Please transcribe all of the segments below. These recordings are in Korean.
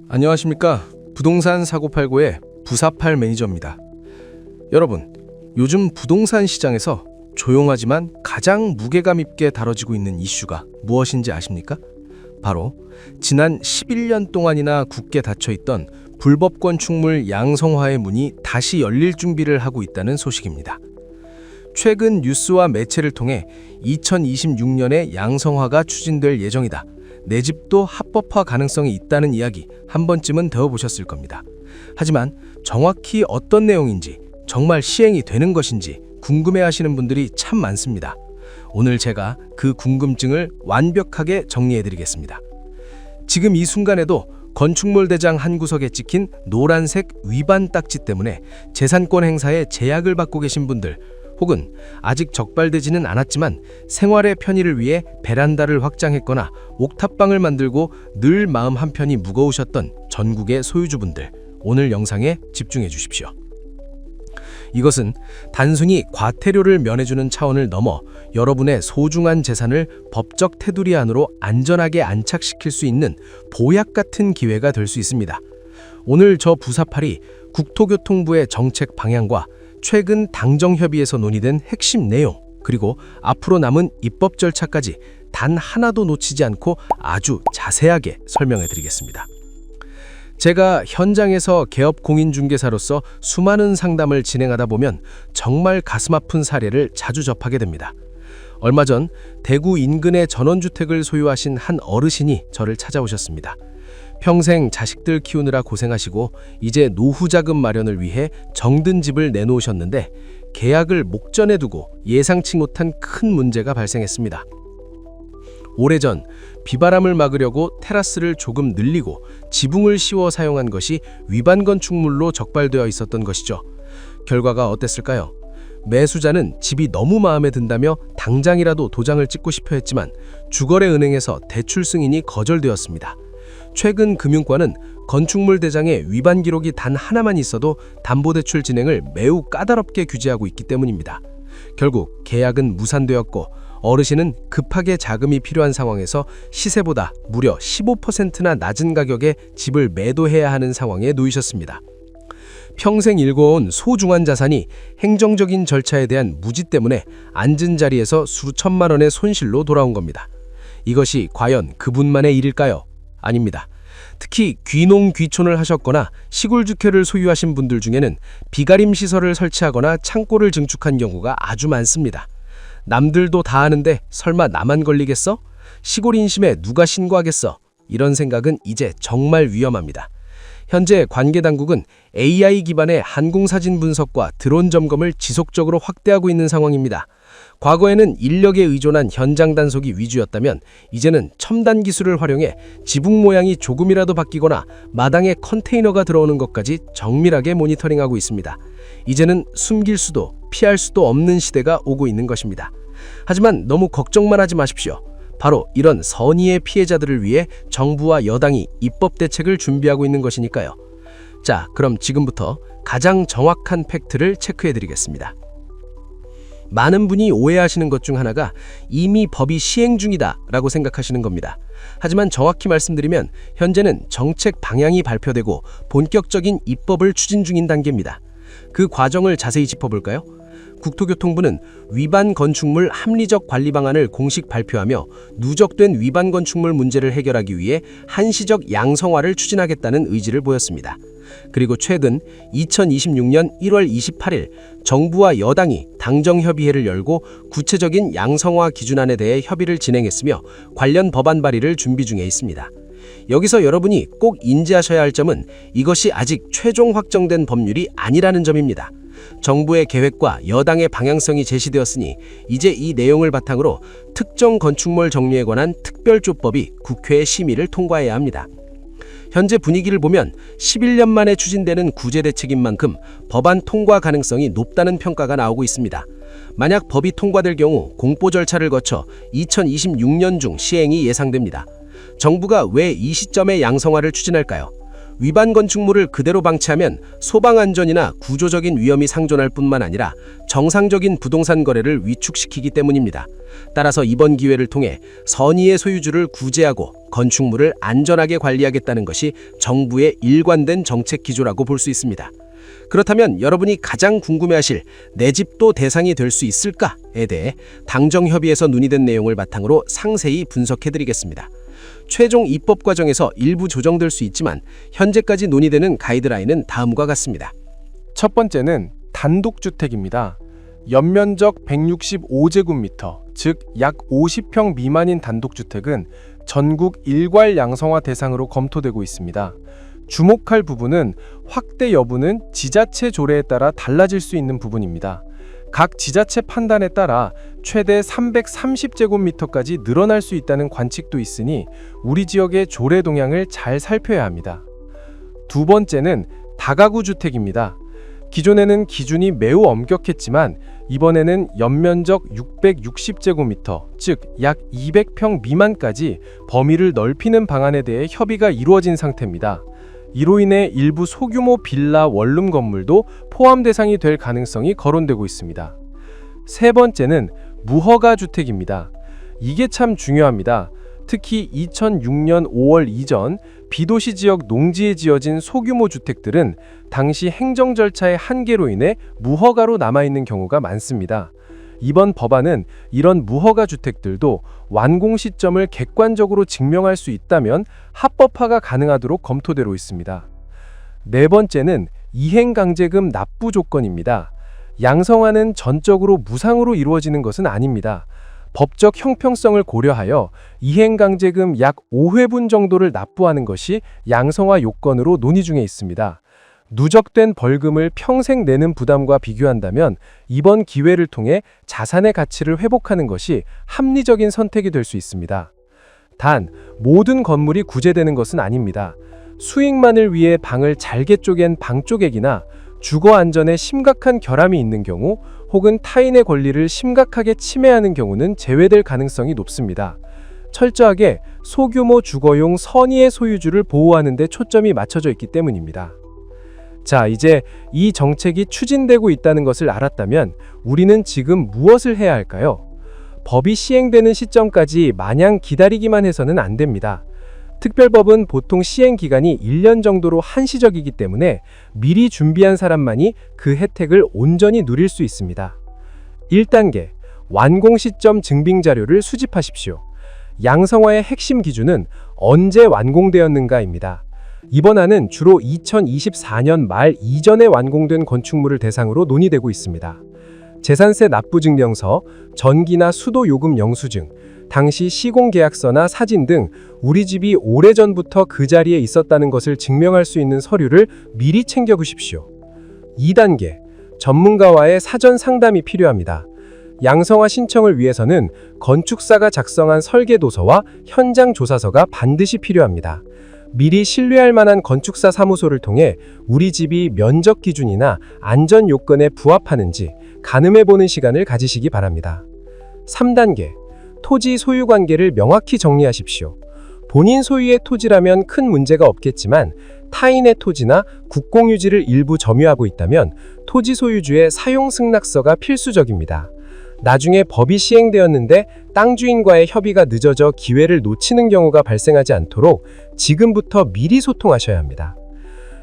안녕하십니까. 부동산 사고팔고의 부사팔 매니저입니다. 여러분, 요즘 부동산 시장에서 조용하지만 가장 무게감 있게 다뤄지고 있는 이슈가 무엇인지 아십니까? 바로 지난 11년 동안이나 굳게 닫혀있던 불법 건축물 양성화의 문이 다시 열릴 준비를 하고 있다는 소식입니다. 최근 뉴스와 매체를 통해 2026년에 양성화가 추진될 예정이다. 내 집도 합법화 가능성이 있다는 이야기 한 번쯤은 들어보셨을 겁니다. 하지만 정확히 어떤 내용인지, 정말 시행이 되는 것인지 궁금해하시는 분들이 참 많습니다. 오늘 제가 그 궁금증을 완벽하게 정리해드리겠습니다. 지금 이 순간에도 건축물 대장 한 구석에 찍힌 노란색 위반 딱지 때문에 재산권 행사에 제약을 받고 계신 분들, 혹은 아직 적발되지는 않았지만 생활의 편의를 위해 베란다를 확장했거나 옥탑방을 만들고 늘 마음 한편이 무거우셨던 전국의 소유주분들, 오늘 영상에 집중해 주십시오. 이것은 단순히 과태료를 면해주는 차원을 넘어 여러분의 소중한 재산을 법적 테두리 안으로 안전하게 안착시킬 수 있는 보약 같은 기회가 될 수 있습니다. 오늘 저 부사팔이 국토교통부의 정책 방향과 최근 당정협의에서 논의된 핵심 내용, 그리고 앞으로 남은 입법 절차까지 단 하나도 놓치지 않고 아주 자세하게 설명해 드리겠습니다. 제가 현장에서 개업 공인중개사로서 수많은 상담을 진행하다 보면 정말 가슴 아픈 사례를 자주 접하게 됩니다. 얼마 전 대구 인근의 전원주택을 소유하신 한 어르신이 저를 찾아오셨습니다. 평생 자식들 키우느라 고생하시고 이제 노후 자금 마련을 위해 정든 집을 내놓으셨는데 계약을 목전에 두고 예상치 못한 큰 문제가 발생했습니다. 오래전 비바람을 막으려고 테라스를 조금 늘리고 지붕을 씌워 사용한 것이 위반 건축물로 적발되어 있었던 것이죠. 결과가 어땠을까요? 매수자는 집이 너무 마음에 든다며 당장이라도 도장을 찍고 싶어 했지만 주거래은행에서 대출 승인이 거절되었습니다. 최근 금융권은 건축물 대장의 위반 기록이 단 하나만 있어도 담보대출 진행을 매우 까다롭게 규제하고 있기 때문입니다. 결국 계약은 무산되었고 어르신은 급하게 자금이 필요한 상황에서 시세보다 무려 15%나 낮은 가격에 집을 매도해야 하는 상황에 놓이셨습니다. 평생 일궈온 소중한 자산이 행정적인 절차에 대한 무지 때문에 앉은 자리에서 수천만 원의 손실로 돌아온 겁니다. 이것이 과연 그분만의 일일까요? 아닙니다. 특히 귀농 귀촌을 하셨거나 시골 주택을 소유하신 분들 중에는 비가림 시설을 설치하거나 창고를 증축한 경우가 아주 많습니다. 남들도 다 하는데 설마 나만 걸리겠어? 시골 인심에 누가 신고하겠어? 이런 생각은 이제 정말 위험합니다. 현재 관계당국은 AI 기반의 항공사진 분석과 드론 점검을 지속적으로 확대하고 있는 상황입니다. 과거에는 인력에 의존한 현장 단속이 위주였다면 이제는 첨단 기술을 활용해 지붕 모양이 조금이라도 바뀌거나 마당에 컨테이너가 들어오는 것까지 정밀하게 모니터링하고 있습니다. 이제는 숨길 수도 피할 수도 없는 시대가 오고 있는 것입니다. 하지만 너무 걱정만 하지 마십시오. 바로 이런 선의의 피해자들을 위해 정부와 여당이 입법 대책을 준비하고 있는 것이니까요. 자, 그럼 지금부터 가장 정확한 팩트를 체크해 드리겠습니다. 많은 분이 오해하시는 것 중 하나가 이미 법이 시행 중이다 라고 생각하시는 겁니다. 하지만 정확히 말씀드리면 현재는 정책 방향이 발표되고 본격적인 입법을 추진 중인 단계입니다. 그 과정을 자세히 짚어볼까요? 국토교통부는 위반 건축물 합리적 관리 방안을 공식 발표하며 누적된 위반 건축물 문제를 해결하기 위해 한시적 양성화를 추진하겠다는 의지를 보였습니다. 그리고 최근 2026년 1월 28일 정부와 여당이 당정협의회를 열고 구체적인 양성화 기준안에 대해 협의를 진행했으며 관련 법안 발의를 준비 중에 있습니다. 여기서 여러분이 꼭 인지하셔야 할 점은 이것이 아직 최종 확정된 법률이 아니라는 점입니다. 정부의 계획과 여당의 방향성이 제시되었으니 이제 이 내용을 바탕으로 특정 건축물 정리에 관한 특별조법이 국회의 심의를 통과해야 합니다. 현재 분위기를 보면 11년 만에 추진되는 구제대책인 만큼 법안 통과 가능성이 높다는 평가가 나오고 있습니다. 만약 법이 통과될 경우 공보 절차를 거쳐 2026년 중 시행이 예상됩니다. 정부가 왜 이 시점에 양성화를 추진할까요? 위반 건축물을 그대로 방치하면 소방 안전이나 구조적인 위험이 상존할 뿐만 아니라 정상적인 부동산 거래를 위축시키기 때문입니다. 따라서 이번 기회를 통해 선의의 소유주를 구제하고 건축물을 안전하게 관리하겠다는 것이 정부의 일관된 정책 기조라고 볼 수 있습니다. 그렇다면 여러분이 가장 궁금해하실 내 집도 대상이 될 수 있을까에 대해 당정협의에서 논의된 내용을 바탕으로 상세히 분석해드리겠습니다. 최종 입법 과정에서 일부 조정될 수 있지만 현재까지 논의되는 가이드라인은 다음과 같습니다. 첫 번째는 단독주택입니다. 연면적 165제곱미터, 즉 약 50평 미만인 단독주택은 전국 일괄 양성화 대상으로 검토되고 있습니다. 주목할 부분은 확대 여부는 지자체 조례에 따라 달라질 수 있는 부분입니다. 각 지자체 판단에 따라 최대 330제곱미터까지 늘어날 수 있다는 관측도 있으니 우리 지역의 조례 동향을 잘 살펴야 합니다. 두 번째는 다가구 주택입니다. 기존에는 기준이 매우 엄격했지만 이번에는 연면적 660제곱미터, 즉 약 200평 미만까지 범위를 넓히는 방안에 대해 협의가 이루어진 상태입니다. 이로 인해 일부 소규모 빌라 원룸 건물도 포함 대상이 될 가능성이 거론되고 있습니다. 세 번째는 무허가 주택입니다. 이게 참 중요합니다. 특히 2006년 5월 이전 비도시 지역 농지에 지어진 소규모 주택들은 당시 행정 절차의 한계로 인해 무허가로 남아있는 경우가 많습니다. 이번 법안은 이런 무허가 주택들도 완공 시점을 객관적으로 증명할 수 있다면 합법화가 가능하도록 검토되고 있습니다. 네 번째는 이행강제금 납부 조건입니다. 양성화는 전적으로 무상으로 이루어지는 것은 아닙니다. 법적 형평성을 고려하여 이행강제금 약 5회분 정도를 납부하는 것이 양성화 요건으로 논의 중에 있습니다. 누적된 벌금을 평생 내는 부담과 비교한다면 이번 기회를 통해 자산의 가치를 회복하는 것이 합리적인 선택이 될 수 있습니다. 단, 모든 건물이 구제되는 것은 아닙니다. 수익만을 위해 방을 잘게 쪼갠 방쪼개기나 주거 안전에 심각한 결함이 있는 경우 혹은 타인의 권리를 심각하게 침해하는 경우는 제외될 가능성이 높습니다. 철저하게 소규모 주거용 선의의 소유주를 보호하는 데 초점이 맞춰져 있기 때문입니다. 자, 이제 이 정책이 추진되고 있다는 것을 알았다면 우리는 지금 무엇을 해야 할까요? 법이 시행되는 시점까지 마냥 기다리기만 해서는 안 됩니다. 특별법은 보통 시행 기간이 1년 정도로 한시적이기 때문에 미리 준비한 사람만이 그 혜택을 온전히 누릴 수 있습니다. 1단계, 완공 시점 증빙 자료를 수집하십시오. 양성화의 핵심 기준은 언제 완공되었는가입니다. 이번 안은 주로 2024년 말 이전에 완공된 건축물을 대상으로 논의되고 있습니다. 재산세 납부증명서, 전기나 수도 요금 영수증, 당시 시공계약서나 사진 등 우리 집이 오래전부터 그 자리에 있었다는 것을 증명할 수 있는 서류를 미리 챙겨두십시오. 2단계, 전문가와의 사전 상담이 필요합니다. 양성화 신청을 위해서는 건축사가 작성한 설계도서와 현장 조사서가 반드시 필요합니다. 미리 신뢰할 만한 건축사 사무소를 통해 우리 집이 면적 기준이나 안전 요건에 부합하는지 가늠해보는 시간을 가지시기 바랍니다. 3단계, 토지 소유 관계를 명확히 정리하십시오. 본인 소유의 토지라면 큰 문제가 없겠지만 타인의 토지나 국공유지를 일부 점유하고 있다면 토지 소유주의 사용 승낙서가 필수적입니다. 나중에 법이 시행되었는데 땅 주인과의 협의가 늦어져 기회를 놓치는 경우가 발생하지 않도록 지금부터 미리 소통하셔야 합니다.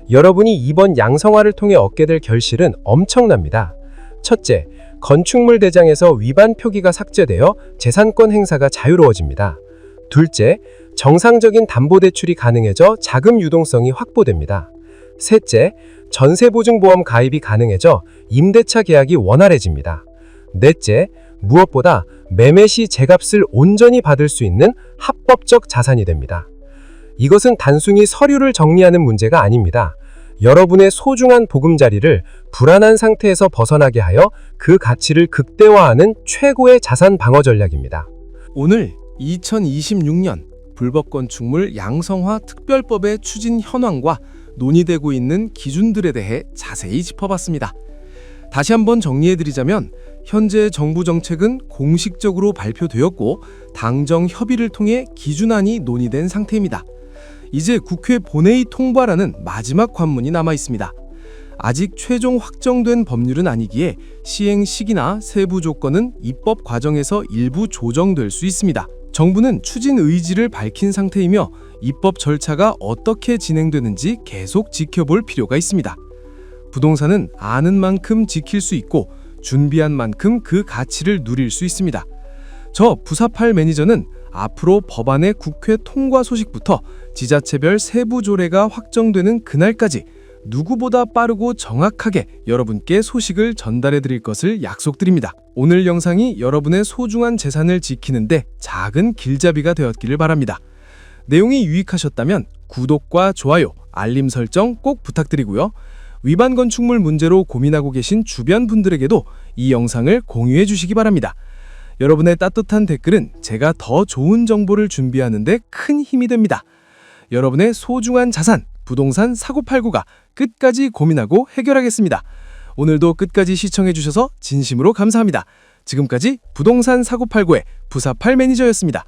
여러분이 이번 양성화를 통해 얻게 될 결실은 엄청납니다. 첫째, 건축물 대장에서 위반 표기가 삭제되어 재산권 행사가 자유로워집니다. 둘째, 정상적인 담보대출이 가능해져 자금 유동성이 확보됩니다. 셋째, 전세보증보험 가입이 가능해져 임대차 계약이 원활해집니다. 넷째, 무엇보다 매매 시 제값을 온전히 받을 수 있는 합법적 자산이 됩니다. 이것은 단순히 서류를 정리하는 문제가 아닙니다. 여러분의 소중한 보금자리를 불안한 상태에서 벗어나게 하여 그 가치를 극대화하는 최고의 자산 방어 전략입니다. 오늘 2026년 불법 건축물 양성화 특별법의 추진 현황과 논의되고 있는 기준들에 대해 자세히 짚어봤습니다. 다시 한번 정리해드리자면 현재 정부 정책은 공식적으로 발표되었고 당정 협의를 통해 기준안이 논의된 상태입니다. 이제 국회 본회의 통과라는 마지막 관문이 남아 있습니다. 아직 최종 확정된 법률은 아니기에 시행 시기나 세부 조건은 입법 과정에서 일부 조정될 수 있습니다. 정부는 추진 의지를 밝힌 상태이며 입법 절차가 어떻게 진행되는지 계속 지켜볼 필요가 있습니다. 부동산은 아는 만큼 지킬 수 있고 준비한 만큼 그 가치를 누릴 수 있습니다. 저 부사팔 매니저는 앞으로 법안의 국회 통과 소식부터 지자체별 세부 조례가 확정되는 그날까지 누구보다 빠르고 정확하게 여러분께 소식을 전달해 드릴 것을 약속드립니다. 오늘 영상이 여러분의 소중한 재산을 지키는데 작은 길잡이가 되었기를 바랍니다. 내용이 유익하셨다면 구독과 좋아요, 알림 설정 꼭 부탁드리고요. 위반 건축물 문제로 고민하고 계신 주변 분들에게도 이 영상을 공유해 주시기 바랍니다. 여러분의 따뜻한 댓글은 제가 더 좋은 정보를 준비하는 데 큰 힘이 됩니다. 여러분의 소중한 자산, 부동산 사고팔고가 끝까지 고민하고 해결하겠습니다. 오늘도 끝까지 시청해 주셔서 진심으로 감사합니다. 지금까지 부동산 사고팔고의 부사팔 매니저였습니다.